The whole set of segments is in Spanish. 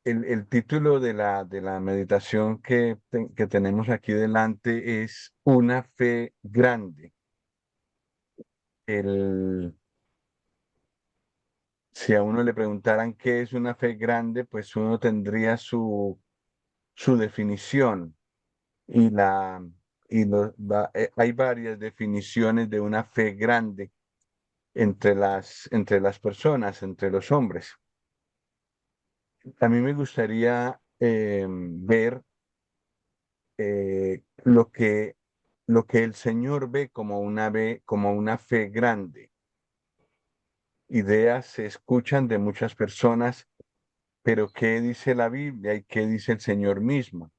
el título de la meditación que tenemos aquí delante es Una fe grande. El, si a uno le preguntaran qué es una fe grande, pues uno tendría su definición y hay varias definiciones de una fe grande entre las personas, entre los hombres. A mí me gustaría ver lo que el Señor ve como una fe grande. Ideas se escuchan de muchas personas, pero ¿qué dice la Biblia y qué dice el Señor mismo?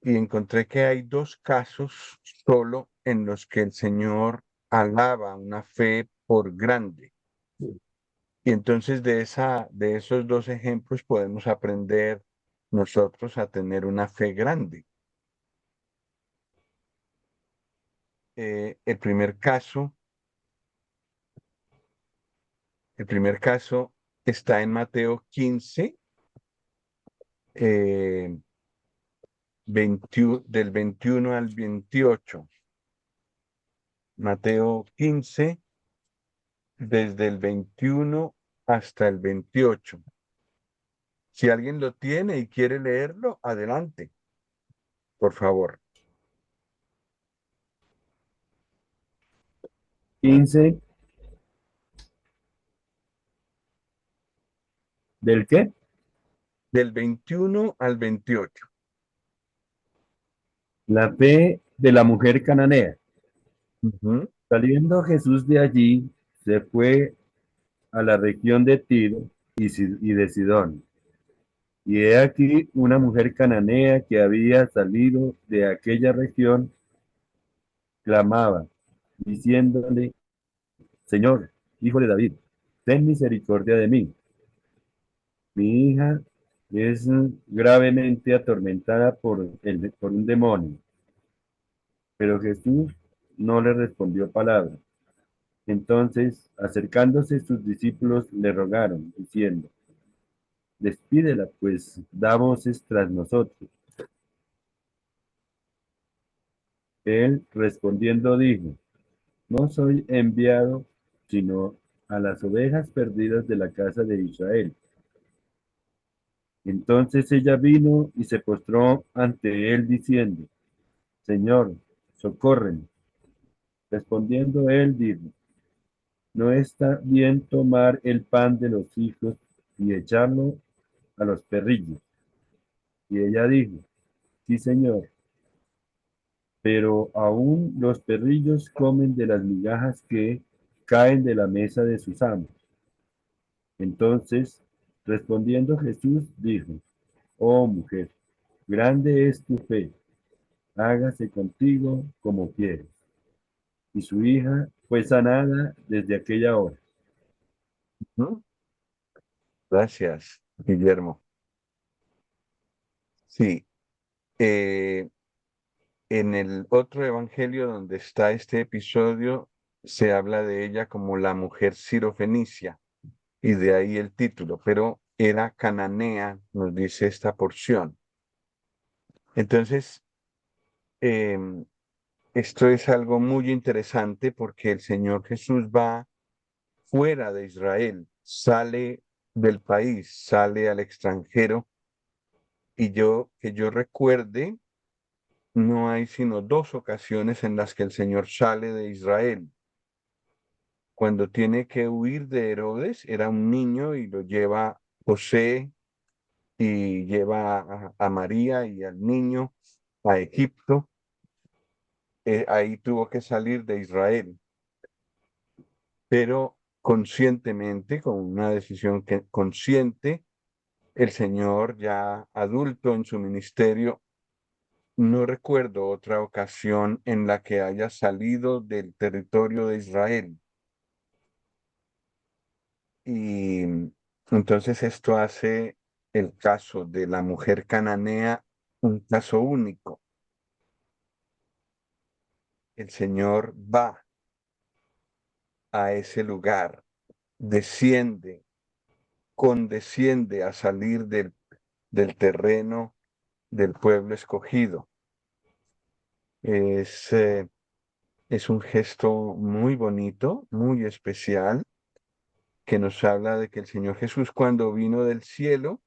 Y encontré que hay dos casos solo en los que el Señor alaba una fe por grande. Y entonces de esos dos ejemplos podemos aprender nosotros a tener una fe grande. El primer caso El primer caso está en Mateo 15, del 21 al 28. Mateo 15, desde el 21 hasta el 28. Si alguien lo tiene y quiere leerlo, adelante, por favor. 15, ¿del qué? Del 21 al 28. La fe de la mujer cananea. Ujú. Saliendo Jesús de allí, se fue a la región de Tiro y de Sidón. Y he aquí una mujer cananea que había salido de aquella región, clamaba, diciéndole, Señor, hijo de David, ten misericordia de mí. Mi hija es gravemente atormentada por un demonio. Pero Jesús no le respondió palabra. Entonces, acercándose sus discípulos, le rogaron, diciendo, despídela, pues da voces tras nosotros. Él respondiendo dijo, no soy enviado sino a las ovejas perdidas de la casa de Israel. Entonces ella vino y se postró ante él diciendo, Señor, socórreme. Respondiendo él dijo, no está bien tomar el pan de los hijos y echarlo a los perrillos. Y ella dijo, sí, señor, pero aún los perrillos comen de las migajas que caen de la mesa de sus amos. Entonces, respondiendo Jesús, dijo, oh mujer, grande es tu fe, hágase contigo como quieres. Y su hija fue sanada desde aquella hora. Ujú. Gracias, Guillermo. Sí, eh, en el otro evangelio donde está este episodio, se habla de ella como la mujer sirofenicia, y de ahí el título, pero era cananea, nos dice esta porción. Entonces, em, esto es algo muy interesante porque el Señor Jesús va fuera de Israel, sale del país, sale al extranjero, y que yo recuerde, no hay sino dos ocasiones en las que el Señor sale de Israel. Cuando tiene que huir de Herodes, era un niño y lo lleva José y lleva a María y al niño a Egipto. Ahí tuvo que salir de Israel, pero conscientemente, con una decisión consciente, el Señor ya adulto en su ministerio, no recuerdo otra ocasión en la que haya salido del territorio de Israel. Y entonces esto hace el caso de la mujer cananea un caso único. El Señor va a ese lugar, desciende, condesciende a salir del terreno del pueblo escogido. Es, eh, es un gesto muy bonito, muy especial, que nos habla de que el Señor Jesús cuando vino del cielo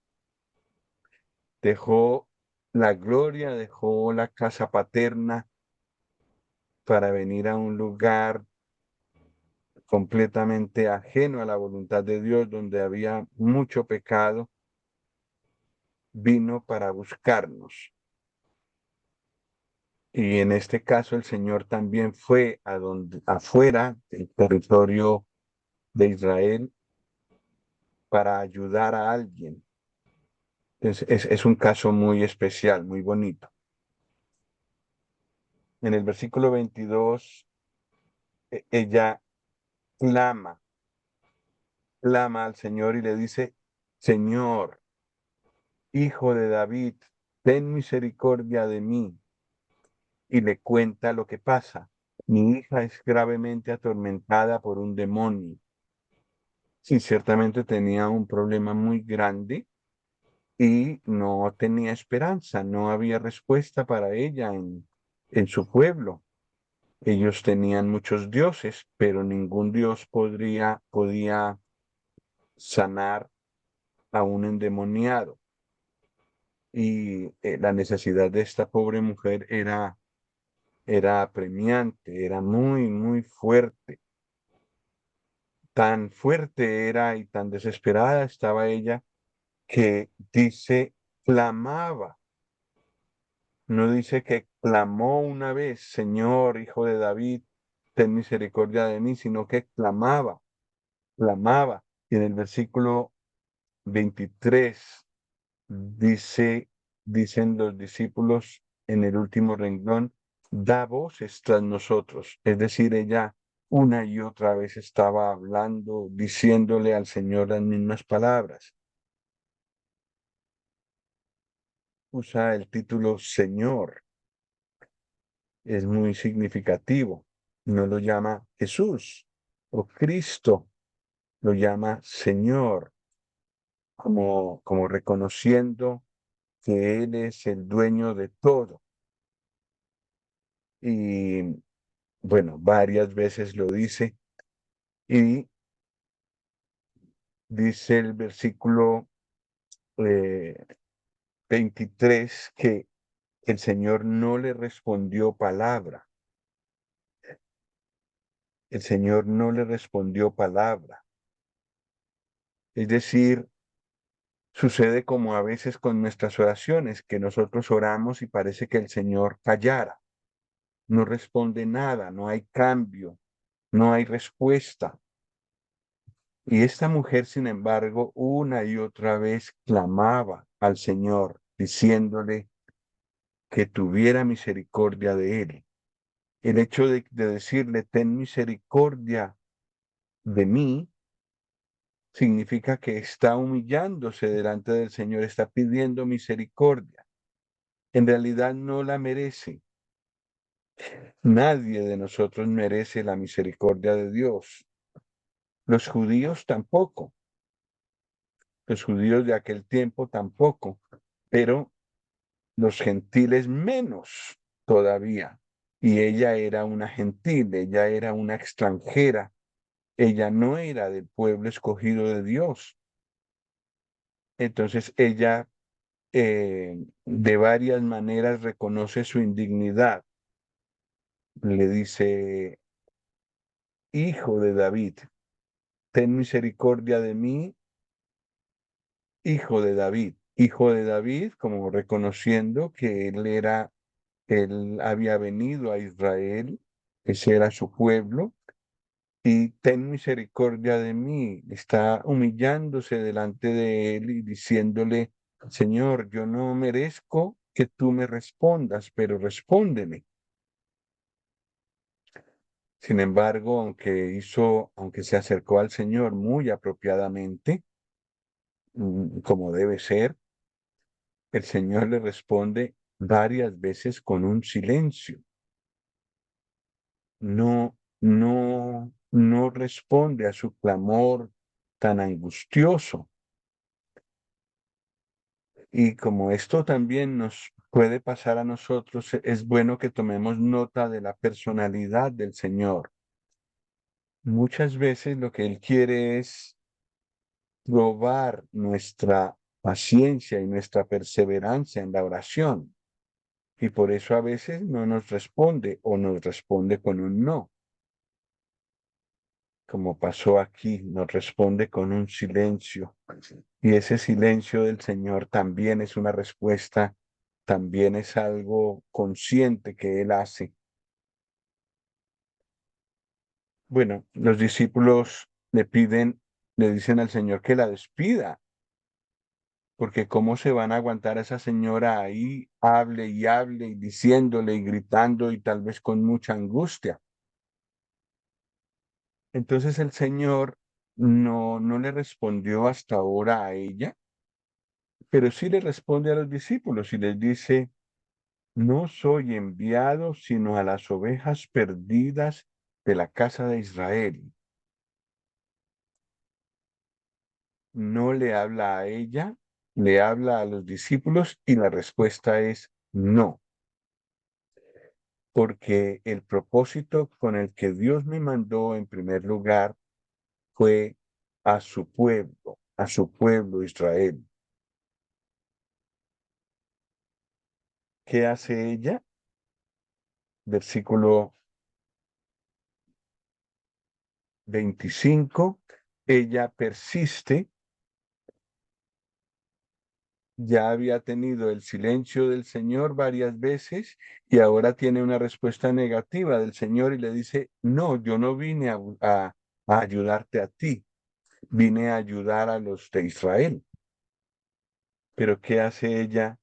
dejó la gloria, dejó la casa paterna para venir a un lugar completamente ajeno a la voluntad de Dios, donde había mucho pecado, vino para buscarnos. Y en este caso el Señor también fue afuera del territorio de Israel para ayudar a alguien. Entonces, es un caso muy especial, muy bonito. En el versículo 22, ella clama, clama al Señor y le dice, Señor, Hijo de David, ten misericordia de mí. Y le cuenta lo que pasa. Mi hija es gravemente atormentada por un demonio. Sí, ciertamente tenía un problema muy grande y no tenía esperanza, no había respuesta para ella en su pueblo. Ellos tenían muchos dioses, pero ningún dios podía sanar a un endemoniado. Y la necesidad de esta pobre mujer era apremiante, era muy, muy fuerte. Tan fuerte era y tan desesperada estaba ella que dice, clamaba. No dice que clamó una vez, Señor, Hijo de David, ten misericordia de mí, sino que clamaba, clamaba. Y en el versículo 23 dicen los discípulos en el último renglón, da voces tras nosotros. Es decir, ella una y otra vez estaba hablando, diciéndole al Señor las mismas palabras. Usa el título Señor, es muy significativo. No lo llama Jesús o Cristo, lo llama Señor, como reconociendo que Él es el dueño de todo. Y bueno, varias veces lo dice. Y dice el versículo eh, 23 que el Señor no le respondió palabra. El Señor no le respondió palabra. Es decir, sucede como a veces con nuestras oraciones, que nosotros oramos y parece que el Señor callara. No responde nada, no hay cambio, no hay respuesta. Y esta mujer, sin embargo, una y otra vez clamaba al Señor, diciéndole que tuviera misericordia de él. El hecho de decirle, ten misericordia de mí, significa que está humillándose delante del Señor, está pidiendo misericordia. En realidad no la merece. Nadie de nosotros merece la misericordia de Dios. Los judíos tampoco. Los judíos de aquel tiempo tampoco. Pero los gentiles menos todavía. Y ella era una gentil, ella era una extranjera, ella no era del pueblo escogido de Dios. Entonces ella de varias maneras reconoce su indignidad. Le dice, Hijo de David, ten misericordia de mí, Hijo de David, como reconociendo que él había venido a Israel, ese era su pueblo, y ten misericordia de mí. Está humillándose delante de él y diciéndole, Señor, yo no merezco que tú me respondas, pero respóndeme. Sin embargo, aunque se acercó al Señor muy apropiadamente, como debe ser, el Señor le responde varias veces con un silencio. No responde a su clamor tan angustioso. Y como esto también nos puede pasar a nosotros, es bueno que tomemos nota de la personalidad del Señor. Muchas veces lo que Él quiere es probar nuestra paciencia y nuestra perseverancia en la oración. Y por eso a veces no nos responde o nos responde con un no, como pasó aquí, nos responde con un silencio. Y ese silencio del Señor también es una respuesta, también es algo consciente que Él hace. Bueno, los discípulos le dicen al Señor que la despida, porque cómo se van a aguantar a esa señora ahí, hable y diciéndole y gritando y tal vez con mucha angustia. Entonces el Señor no le respondió hasta ahora a ella, pero sí le responde a los discípulos y les dice, no soy enviado sino a las ovejas perdidas de la casa de Israel. No le habla a ella, le habla a los discípulos y la respuesta es no, porque el propósito con el que Dios me mandó en primer lugar fue a su pueblo Israel. ¿Qué hace ella? Versículo 25, ella persiste, ya había tenido el silencio del Señor varias veces y ahora tiene una respuesta negativa del Señor y le dice, no, yo no vine a ayudarte a ti, vine a ayudar a los de Israel. Pero ¿qué hace ella?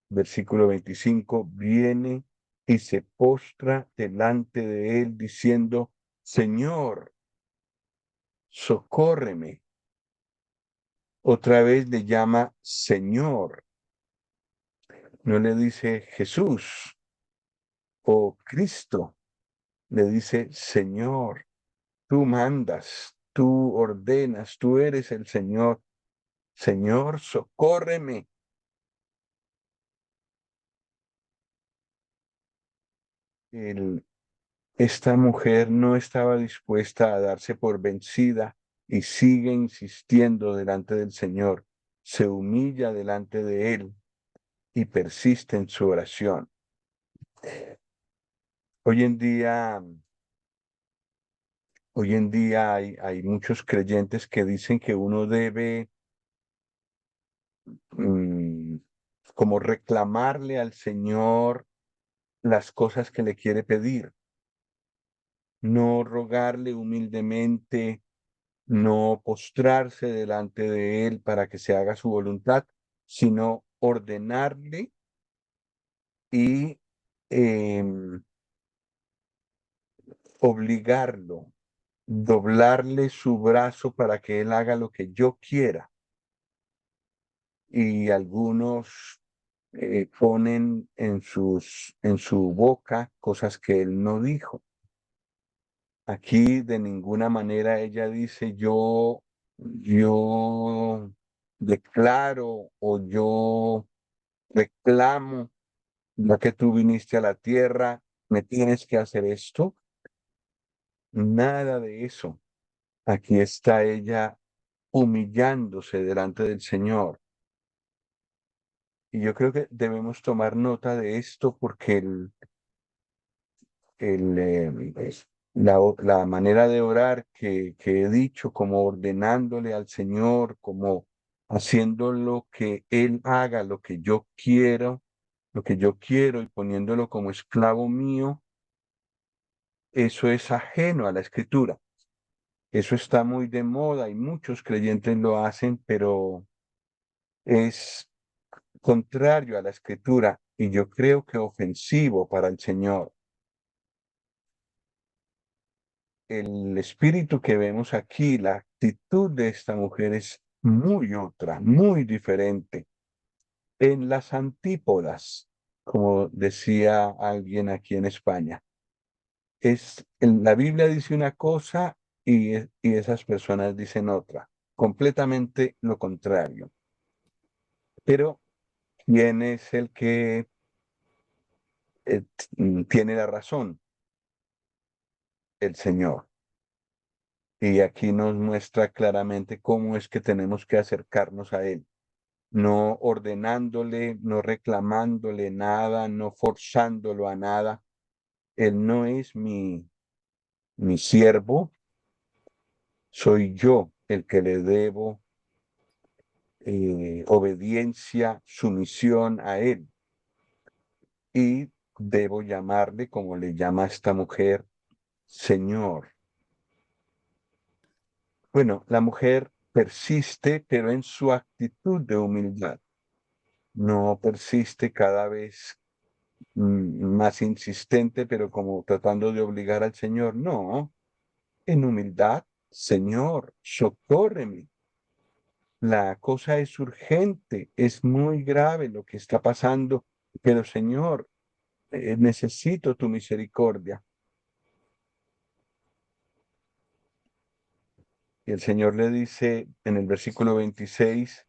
Versículo 25, viene y se postra delante de él diciendo, Señor, socórreme. Otra vez le llama Señor, no le dice Jesús o Cristo, le dice Señor, tú mandas, tú ordenas, tú eres el Señor. Señor, socórreme. El, esta mujer no estaba dispuesta a darse por vencida y sigue insistiendo delante del Señor, se humilla delante de Él y persiste en su oración. Hoy en día, hoy en día hay muchos creyentes que dicen que uno debe mm, como reclamarle al Señor las cosas que le quiere pedir, no rogarle humildemente, no postrarse delante de Él para que se haga su voluntad, sino ordenarle y em, obligarlo, doblarle su brazo para que Él haga lo que yo quiera. Y algunos ponen en su boca cosas que Él no dijo. Aquí de ninguna manera ella dice yo declaro o yo reclamo, ya que tú viniste a la tierra, me tienes que hacer esto. Nada de eso. Aquí está ella humillándose delante del Señor. Y yo creo que debemos tomar nota de esto porque la manera de orar que he dicho, como ordenándole al Señor, como haciendo lo que Él haga, lo que yo quiero y poniéndolo como esclavo mío, eso es ajeno a la Escritura. Eso está muy de moda y muchos creyentes lo hacen, pero es contrario a la Escritura y yo creo que ofensivo para el Señor. El espíritu que vemos aquí, la actitud de esta mujer es muy otra, muy diferente. En las antípodas, como decía alguien aquí en España, la Biblia dice una cosa y esas personas dicen otra, completamente lo contrario. Pero quién es el que tiene la razón, el Señor. Y aquí nos muestra claramente cómo es que tenemos que acercarnos a Él, no ordenándole, no reclamándole nada, no forzándolo a nada. Él no es mi siervo, soy yo el que le debo obediencia, sumisión a Él. Y debo llamarle, como le llama a esta mujer, Señor. Bueno, la mujer persiste, pero en su actitud de humildad. No persiste cada vez más insistente, pero como tratando de obligar al Señor. No, en humildad, Señor, socórreme. La cosa es urgente, es muy grave lo que está pasando, pero Señor, necesito tu misericordia. Y el Señor le dice en el versículo 26,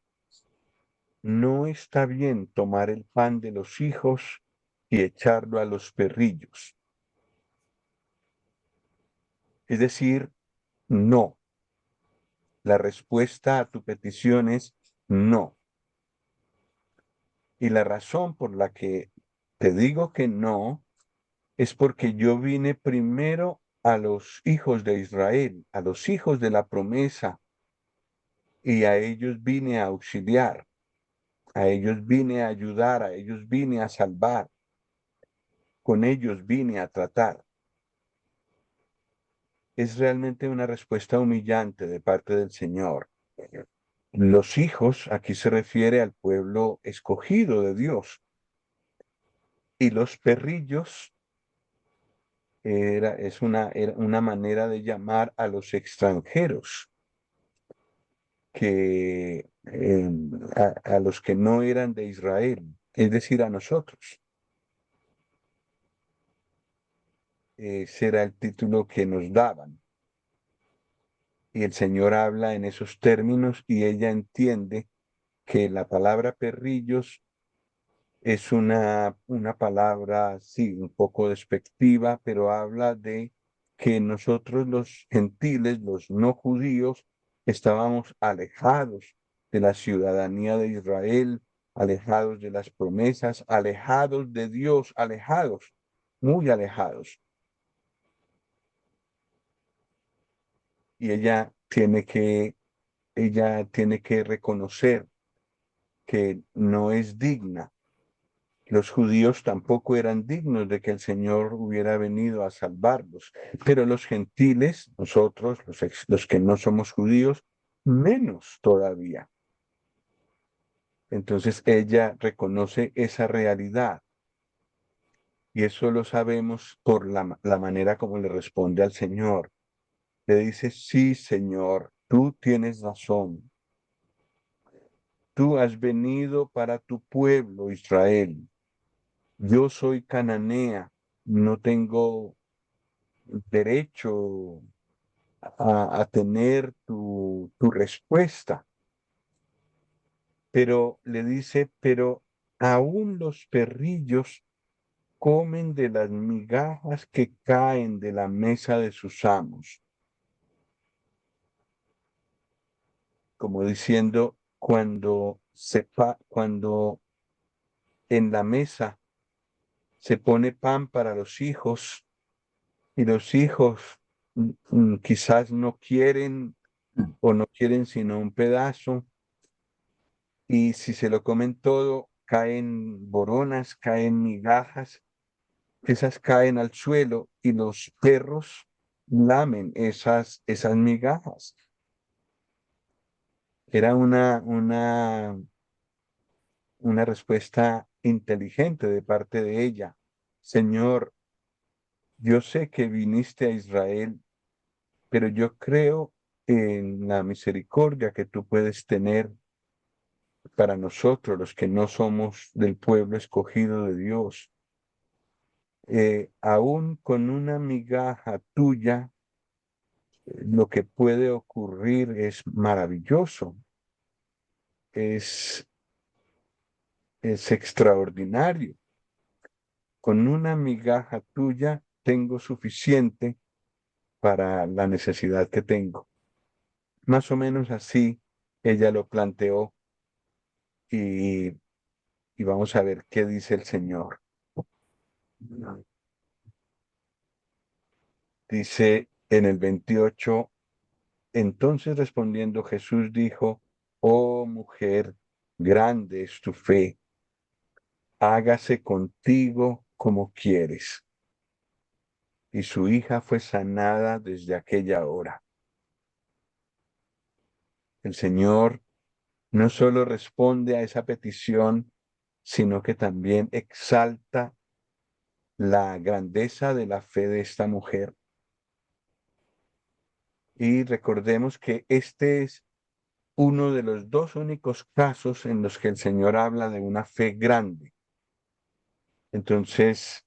no está bien tomar el pan de los hijos y echarlo a los perrillos. Es decir, no. La respuesta a tu petición es no. Y la razón por la que te digo que no es porque yo vine primero a los hijos de Israel, a los hijos de la promesa, y a ellos vine a auxiliar, a ellos vine a ayudar, a ellos vine a salvar, con ellos vine a tratar. Es realmente una respuesta humillante de parte del Señor. Los hijos, aquí se refiere al pueblo escogido de Dios, y los perrillos era una manera de llamar a los extranjeros, a los que no eran de Israel, es decir, a nosotros. Ese era el título que nos daban. Y el Señor habla en esos términos y ella entiende que la palabra perrillos es una palabra, sí, un poco despectiva, pero habla de que nosotros los gentiles, los no judíos, estábamos alejados de la ciudadanía de Israel, alejados de las promesas, alejados de Dios, alejados, muy alejados. Y ella tiene que reconocer que no es digna. Los judíos tampoco eran dignos de que el Señor hubiera venido a salvarlos, pero los gentiles, nosotros, los que no somos judíos, menos todavía. Entonces ella reconoce esa realidad y eso lo sabemos por la manera como le responde al Señor. Le dice, sí, Señor, tú tienes razón. Tú has venido para tu pueblo, Israel. Yo soy cananea, no tengo derecho a tener tu respuesta. Pero le dice, pero aún los perrillos comen de las migajas que caen de la mesa de sus amos. Como diciendo, cuando en la mesa se pone pan para los hijos y los hijos quizás no quieren o no quieren sino un pedazo, y si se lo comen todo, caen boronas, caen migajas, esas caen al suelo y los perros lamen esas migajas. Era una respuesta inteligente de parte de ella. Señor, yo sé que viniste a Israel, pero yo creo en la misericordia que tú puedes tener para nosotros, los que no somos del pueblo escogido de Dios. Aún con una migaja tuya, lo que puede ocurrir es maravilloso. Es es extraordinario. Con una migaja tuya tengo suficiente para la necesidad que tengo. Más o menos así ella lo planteó y, y vamos a ver qué dice el Señor. Dice en el 28, entonces respondiendo Jesús dijo, oh mujer, grande es tu fe, hágase contigo como quieres. Y su hija fue sanada desde aquella hora. El Señor no solo responde a esa petición, sino que también exalta la grandeza de la fe de esta mujer. Y recordemos que este es uno de los dos únicos casos en los que el Señor habla de una fe grande. Entonces,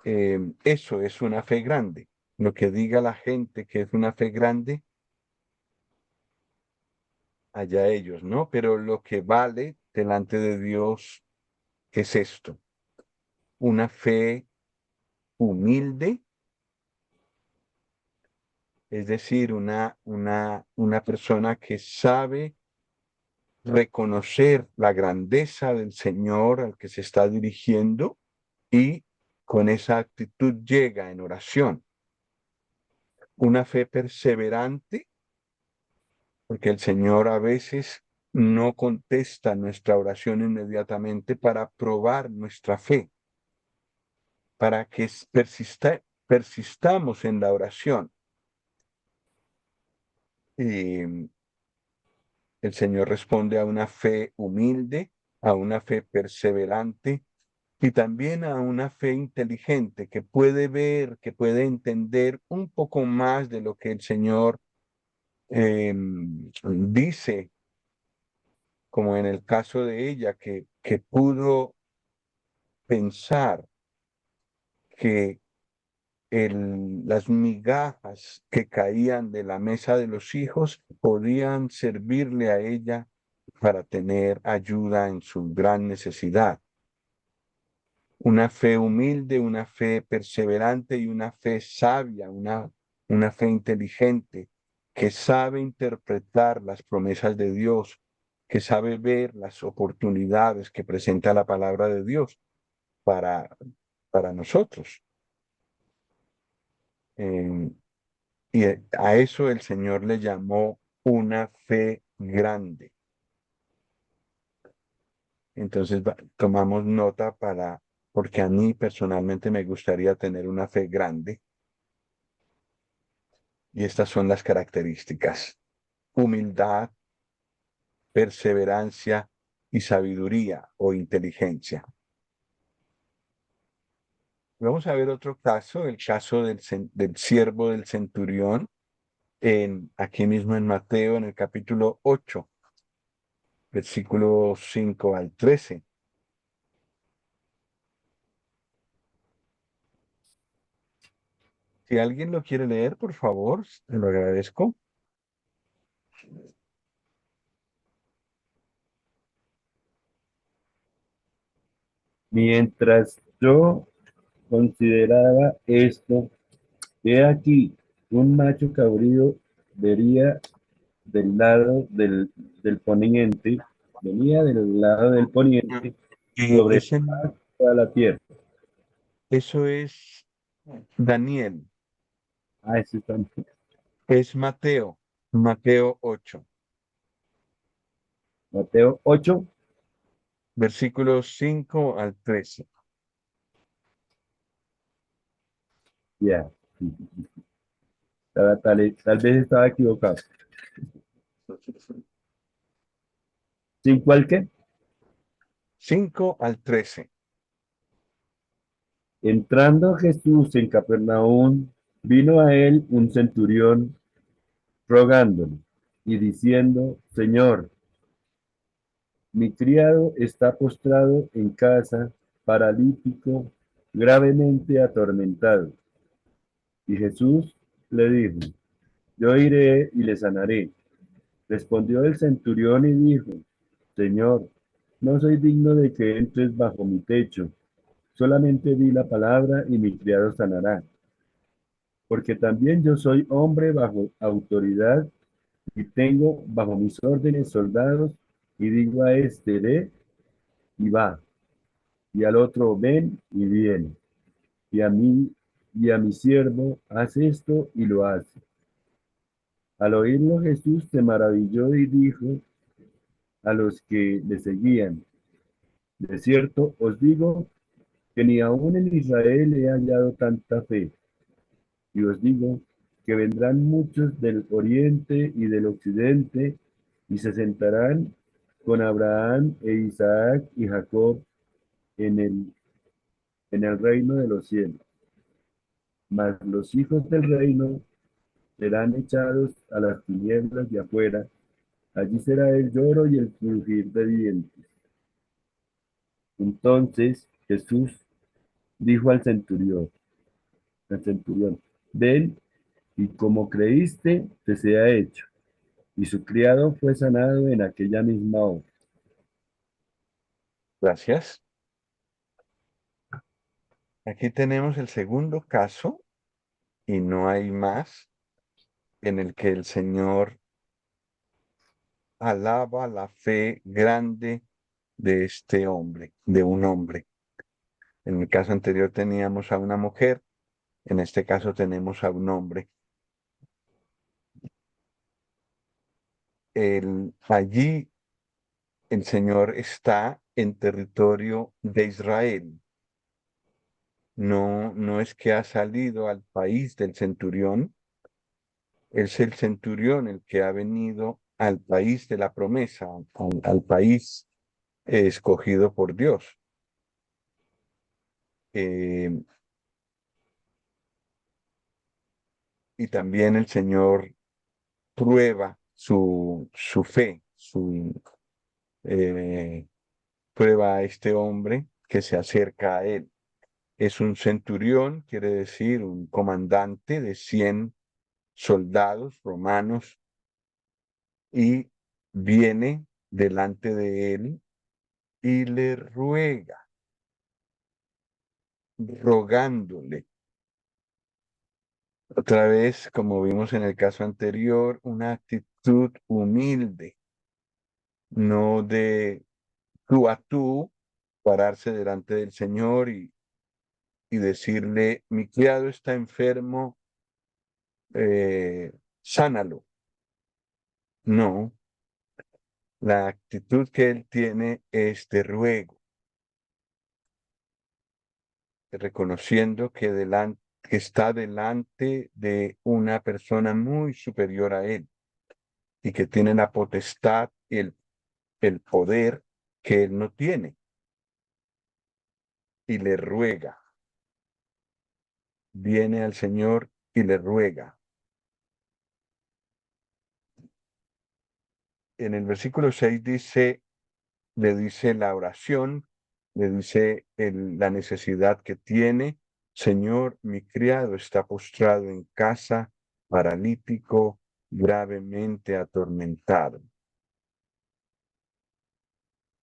eso es una fe grande. Lo que diga la gente que es una fe grande, allá ellos, ¿no? Pero lo que vale delante de Dios es esto, una fe humilde, es decir, una persona que sabe reconocer la grandeza del Señor al que se está dirigiendo y con esa actitud llega en oración. Una fe perseverante, porque el Señor a veces no contesta nuestra oración inmediatamente para probar nuestra fe, para que persistamos en la oración. Y el Señor responde a una fe humilde, a una fe perseverante y también a una fe inteligente que puede ver, que puede entender un poco más de lo que el Señor dice, como en el caso de ella, que pudo pensar que las migajas que caían de la mesa de los hijos podían servirle a ella para tener ayuda en su gran necesidad. Una fe humilde, una fe perseverante y una fe sabia, una fe inteligente, que sabe interpretar las promesas de Dios, que sabe ver las oportunidades que presenta la palabra de Dios para, para nosotros. Eh, y a eso el Señor le llamó una fe grande. Entonces tomamos nota porque a mí personalmente me gustaría tener una fe grande. Y estas son las características: humildad, perseverancia y sabiduría o inteligencia. Vamos a ver otro caso, el caso del siervo del centurión, aquí mismo en Mateo, en el capítulo 8, versículo 5 al 13. Si alguien lo quiere leer, por favor, te lo agradezco. Mientras yo consideraba esto, he aquí, un macho cabrío vería del lado del poniente, venía del lado del poniente sobre Ese, toda la tierra. eso es Daniel, Ah, ese está en es Mateo, Mateo 8, Mateo 8, versículos 5 al 13. ya. Tal vez estaba equivocado. ¿Sin cuál qué? 5 al 13. Entrando Jesús en Capernaum, vino a él un centurión rogándole y diciendo, Señor, mi criado está postrado en casa, paralítico, gravemente atormentado. Y Jesús le dijo, yo iré y le sanaré. Respondió el centurión y dijo, Señor, no soy digno de que entres bajo mi techo. Solamente di la palabra y mi criado sanará. Porque también yo soy hombre bajo autoridad y tengo bajo mis órdenes soldados y digo a este, ve y va, y al otro, ven y viene, y a mí y a mi siervo, haz esto y lo hace. Al oírlo Jesús se maravilló y dijo a los que le seguían, de cierto os digo que ni aun en Israel he hallado tanta fe. Y os digo que vendrán muchos del oriente y del occidente y se sentarán con Abraham e Isaac y Jacob en el reino de los cielos. Mas los hijos del reino serán echados a las tinieblas de afuera. Allí será el lloro y el crujir de dientes. Entonces Jesús dijo al centurión, ven y como creíste, te sea hecho. Y su criado fue sanado en aquella misma hora. Gracias. Aquí tenemos el segundo caso y no hay más en el que el Señor alaba la fe grande de este hombre, de un hombre. En el caso anterior teníamos a una mujer, en este caso tenemos a un hombre. Allí el Señor está en territorio de Israel. No, no es que ha salido al país del centurión, es el centurión el que ha venido al país de la promesa, al país escogido por Dios. Eh, y también el Señor prueba su fe, eh, prueba a este hombre que se acerca a él. Es un centurión, quiere decir un comandante de 100 soldados romanos y viene delante de él y le ruega, rogándole. Otra vez, como vimos en el caso anterior, una actitud humilde, no de tú a tú, pararse delante del Señor y decirle, mi criado está enfermo, sánalo. No, la actitud que él tiene es de ruego, reconociendo que está delante de una persona muy superior a él y que tiene la potestad y el poder que él no tiene. Y le ruega, viene al Señor y le ruega. En el versículo 6 dice, le dice la oración, le dice la necesidad que tiene. Señor, mi criado está postrado en casa, paralítico, gravemente atormentado.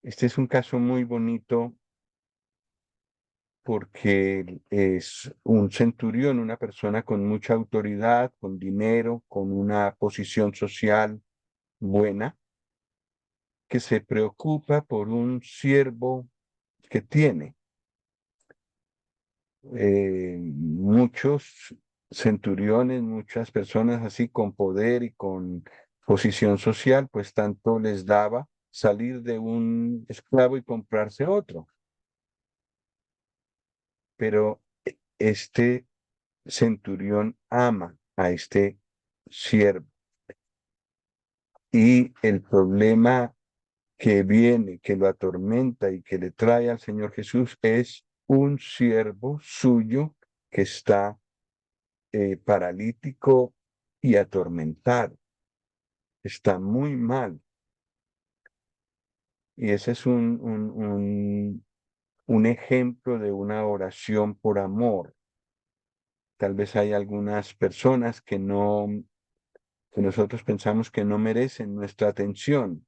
Este es un caso muy bonito porque es un centurión, una persona con mucha autoridad, con dinero, con una posición social buena, que se preocupa por un siervo que tiene. Muchos centuriones, muchas personas así con poder y con posición social, pues tanto les daba salir de un esclavo y comprarse otro. Pero este centurión ama a este siervo y el problema que viene, que lo atormenta y que le trae al Señor Jesús es un siervo suyo que está paralítico y atormentado. Está muy mal. Y ese es un ejemplo de una oración por amor. Tal vez hay algunas personas que nosotros pensamos que no merecen nuestra atención,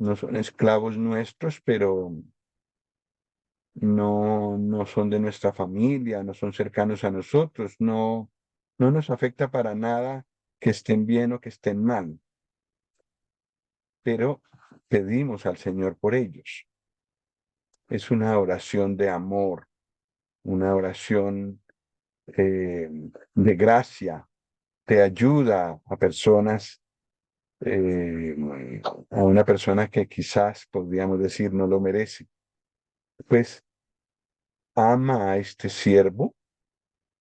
no son esclavos nuestros, pero no son de nuestra familia, no son cercanos a nosotros, no nos afecta para nada que estén bien o que estén mal, pero pedimos al Señor por ellos. Es una oración de amor, una oración de gracia, de ayuda a personas, eh, a una persona que quizás podríamos decir no lo merece. Pues ama a este siervo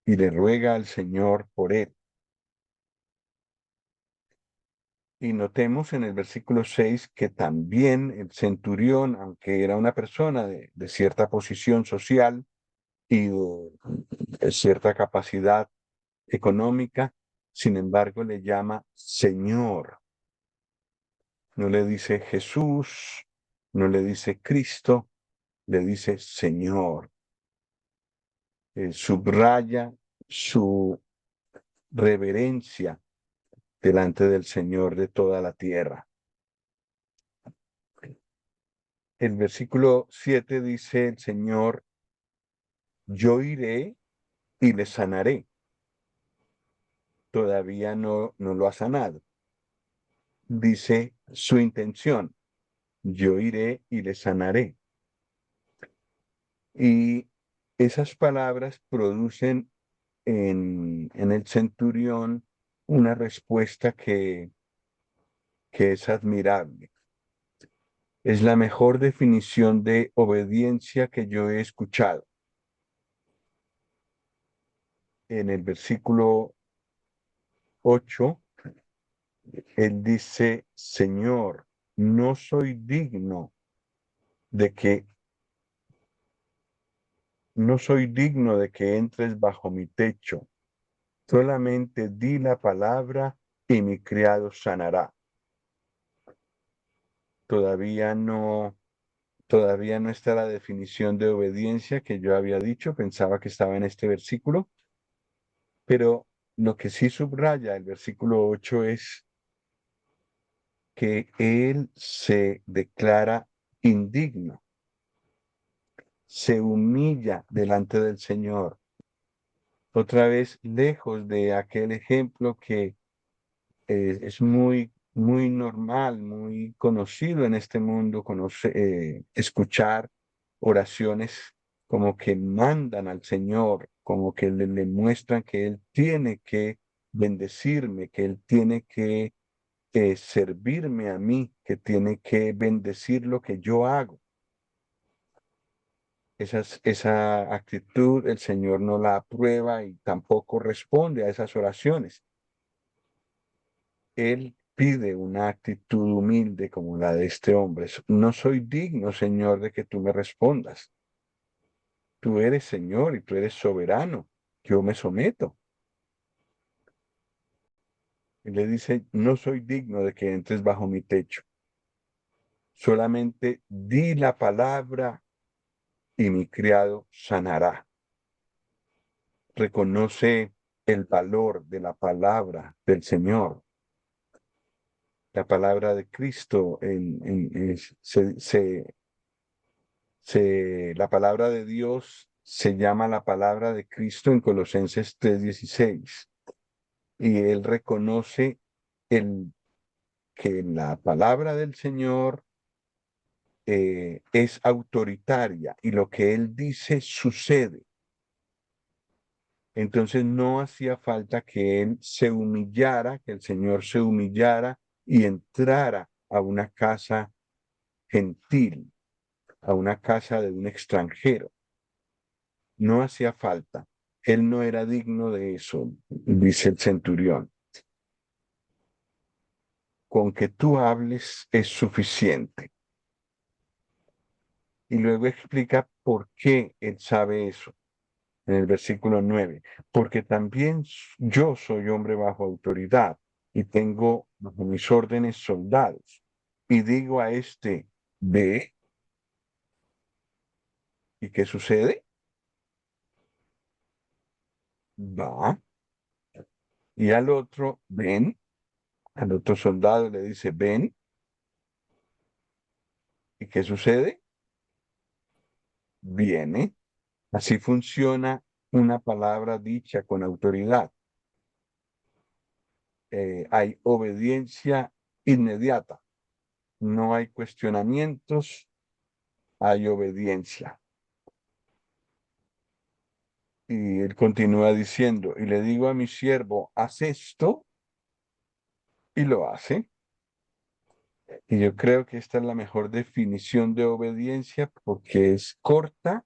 y le ruega al Señor por él. Y notemos en el versículo 6 que también el centurión, aunque era una persona de cierta posición social y de cierta capacidad económica, sin embargo le llama Señor. No le dice Jesús, no le dice Cristo, le dice Señor. Subraya su reverencia delante del Señor de toda la tierra. El versículo 7 dice el Señor, yo iré y le sanaré. Todavía no lo ha sanado. Dice su intención, yo iré y le sanaré. Y esas palabras producen en el centurión una respuesta que es admirable. Es la mejor definición de obediencia que yo he escuchado. En el versículo 8, él dice, Señor, no soy digno de que, no soy digno de que entres bajo mi techo. Solamente di la palabra y mi criado sanará. Todavía no, todavía no está la definición de obediencia que yo había dicho, pensaba que estaba en este versículo, pero lo que sí subraya el versículo 8 es que él se declara indigno, se humilla delante del Señor. Otra vez, lejos de aquel ejemplo que es muy normal, muy conocido en este mundo, escuchar oraciones como que mandan al Señor, como que le muestran que Él tiene que bendecirme, que Él tiene que servirme a mí, que tiene que bendecir lo que yo hago. Esa actitud el Señor no la aprueba y tampoco responde a esas oraciones. Él pide una actitud humilde como la de este hombre. No soy digno, Señor, de que tú me respondas. Tú eres Señor y tú eres soberano. Yo me someto. Y le dice, no soy digno de que entres bajo mi techo. Solamente di la palabra y mi criado sanará. Reconoce el valor de la palabra del Señor. La palabra de Cristo la palabra de Dios se llama la palabra de Cristo en Colosenses 3:16 y él reconoce el, que la palabra del Señor es autoritaria y lo que él dice sucede. Entonces no hacía falta que él se humillara, que el Señor se humillara y entrara a una casa gentil, a una casa de un extranjero. No hacía falta. Él no era digno de eso, dice el centurión. Con que tú hables es suficiente. Y luego explica por qué él sabe eso en el versículo 9. Porque también yo soy hombre bajo autoridad y tengo bajo mis órdenes soldados. Y digo a este, ve, ¿y qué sucede? Va. Y al otro, ven, al otro soldado le dice, ven, ¿Y qué sucede? Viene. Así funciona una palabra dicha con autoridad. Hay obediencia inmediata. No hay cuestionamientos, hay obediencia. Y él continúa diciendo, y le digo a mi siervo, haz esto, y lo hace. Y yo creo que esta es la mejor definición de obediencia porque es corta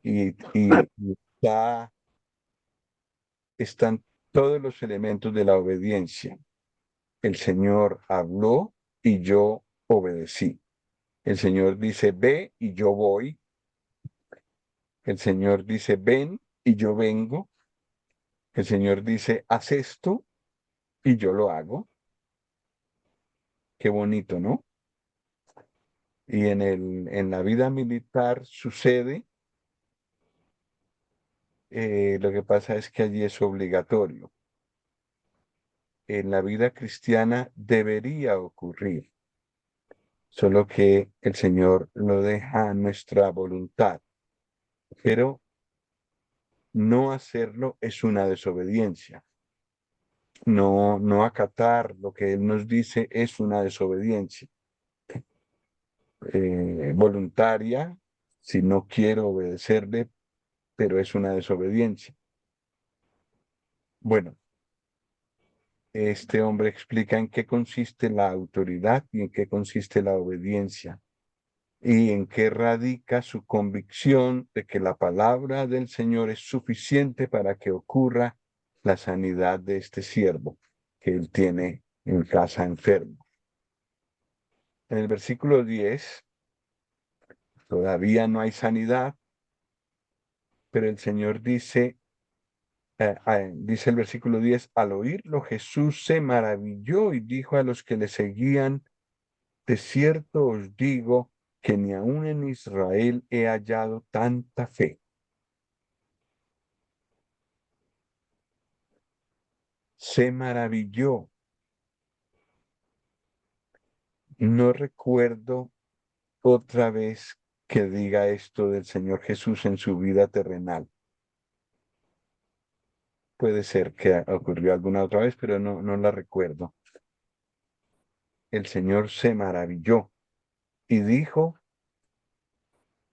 y están todos los elementos de la obediencia. El Señor habló y yo obedecí. El Señor dice, ve y yo voy. El Señor dice, ven y yo vengo. El Señor dice, haz esto y yo lo hago. Qué bonito, ¿no? Y en la vida militar sucede, lo que pasa es que allí es obligatorio. En la vida cristiana debería ocurrir, solo que el Señor lo deja a nuestra voluntad, pero no hacerlo es una desobediencia. No, no acatar lo que Él nos dice es una desobediencia voluntaria, si no quiero obedecerle, pero es una desobediencia. Bueno, este hombre explica en qué consiste la autoridad y en qué consiste la obediencia y en qué radica su convicción de que la palabra del Señor es suficiente para que ocurra la sanidad de este siervo que él tiene en casa enfermo. En el versículo 10 todavía no hay sanidad, pero el Señor dice, dice el versículo 10, al oírlo Jesús se maravilló y dijo a los que le seguían, de cierto os digo que ni aun en Israel he hallado tanta fe. Se maravilló. No recuerdo otra vez que diga esto del Señor Jesús en su vida terrenal. Puede ser que ocurrió alguna otra vez, pero no la recuerdo. El Señor se maravilló y dijo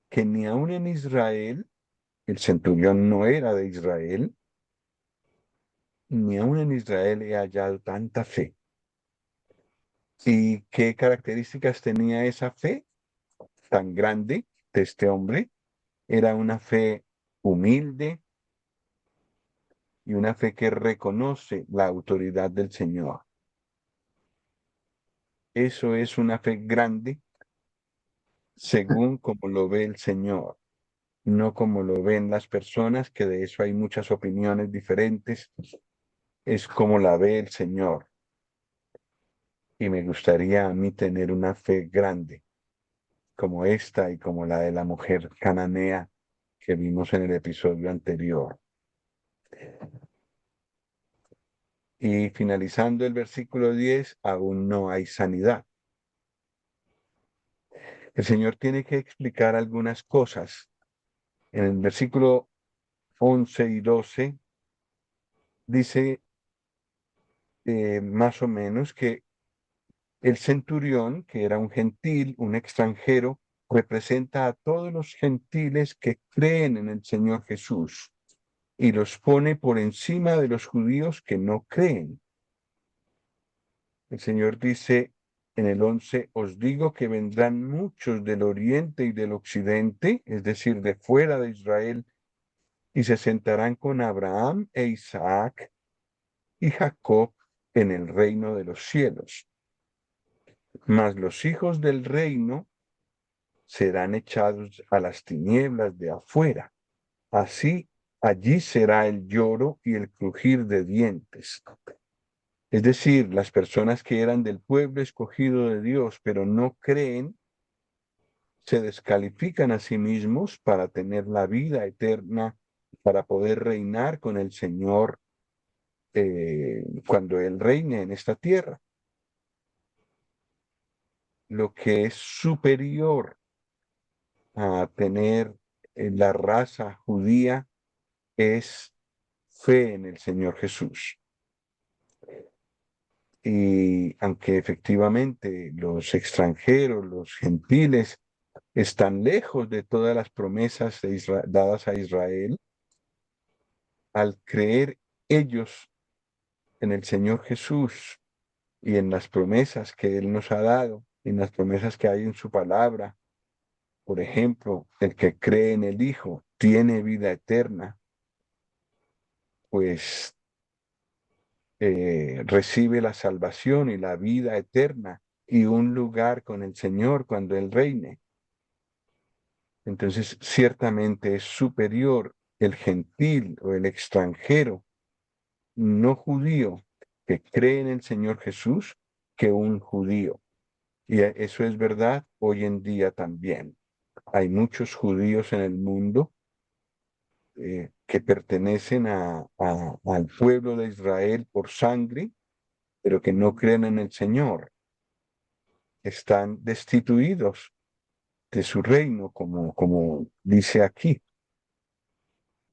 que ni aun en Israel, el centurión no era de Israel, ni aun en Israel he hallado tanta fe. ¿Y qué características tenía esa fe tan grande de este hombre? Era una fe humilde y una fe que reconoce la autoridad del Señor. Eso es una fe grande según como lo ve el Señor, no como lo ven las personas, que de eso hay muchas opiniones diferentes. Es como la ve el Señor. Y me gustaría a mí tener una fe grande como esta y como la de la mujer cananea que vimos en el episodio anterior. Y finalizando el versículo 10, aún no hay sanidad. El Señor tiene que explicar algunas cosas. En el versículo 11 y 12 dice más o menos que el centurión, que era un gentil, un extranjero, representa a todos los gentiles que creen en el Señor Jesús y los pone por encima de los judíos que no creen. El Señor dice en el 11, os digo que vendrán muchos del oriente y del occidente, es decir, de fuera de Israel, y se sentarán con Abraham e Isaac y Jacob en el reino de los cielos. Mas los hijos del reino serán echados a las tinieblas de afuera. Así, allí será el lloro y el crujir de dientes. Es decir, las personas que eran del pueblo escogido de Dios, pero no creen, se descalifican a sí mismos para tener la vida eterna, para poder reinar con el Señor cuando Él reine en esta tierra. lo que es superior a tener la raza judía es fe en el Señor Jesús. Y aunque efectivamente los extranjeros, los gentiles, están lejos de todas las promesas dadas a Israel, al creer ellos en el Señor Jesús y en las promesas que Él nos ha dado, en las promesas que hay en su palabra, por ejemplo, el que cree en el Hijo tiene vida eterna, pues recibe la salvación y la vida eterna y un lugar con el Señor cuando Él reine. Entonces, ciertamente es superior el gentil o el extranjero no judío que cree en el Señor Jesús que un judío. Y eso es verdad hoy en día también. Hay muchos judíos en el mundo que pertenecen al pueblo de Israel por sangre, pero que no creen en el Señor. Están destituidos de su reino, como dice aquí.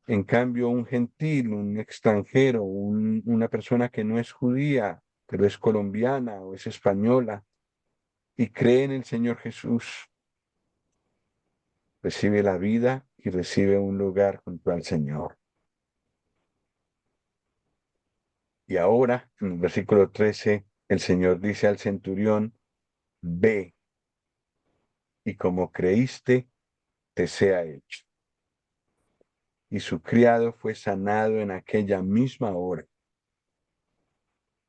En cambio, un gentil, un extranjero, una persona que no es judía, pero es colombiana o es española y cree en el Señor Jesús, recibe la vida y recibe un lugar junto al Señor. Y ahora, en el versículo 13, el Señor dice al centurión, ve y como creíste, te sea hecho. Y su criado fue sanado en aquella misma hora.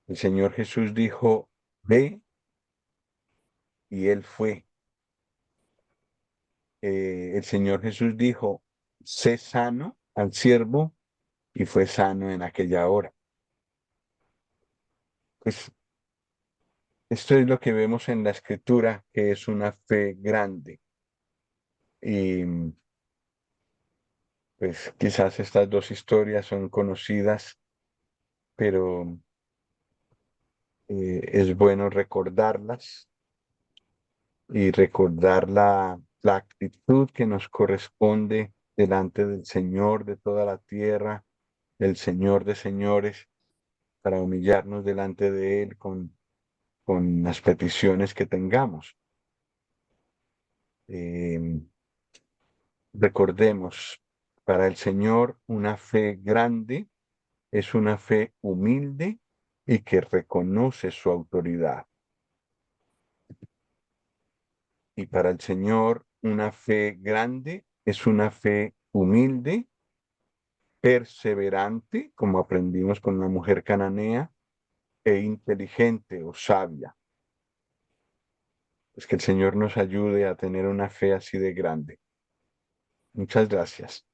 El Señor Jesús dijo, ve, y él fue. El Señor Jesús dijo, sé sano al siervo, y fue sano en aquella hora. Pues esto es lo que vemos en la escritura, que es una fe grande. Y pues quizás estas dos historias son conocidas, pero es bueno recordarlas y recordar la actitud que nos corresponde delante del Señor de toda la tierra, del Señor de señores, para humillarnos delante de Él con las peticiones que tengamos. Eh, Recordemos, para el Señor una fe grande es una fe humilde y que reconoce su autoridad. Y para el Señor una fe grande es una fe humilde, perseverante, como aprendimos con la mujer cananea, e inteligente o sabia. Pues que el Señor nos ayude a tener una fe así de grande. Muchas gracias.